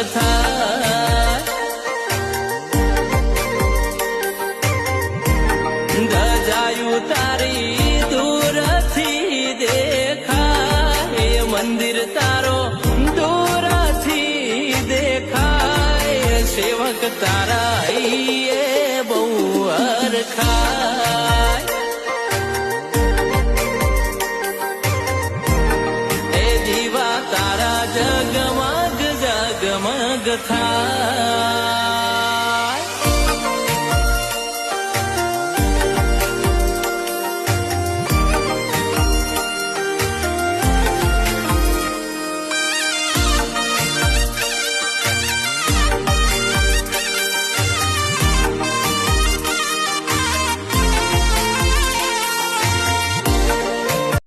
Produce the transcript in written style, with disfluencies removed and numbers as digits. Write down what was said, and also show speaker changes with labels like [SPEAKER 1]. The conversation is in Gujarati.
[SPEAKER 1] થાય ગજાયું તારી દૂરથી દેખાય મંદિર તારો દૂરથી દેખાય સેવક તારા એ બહુ અરખાય એ દીવા તારા જગમગ જગમગ થાય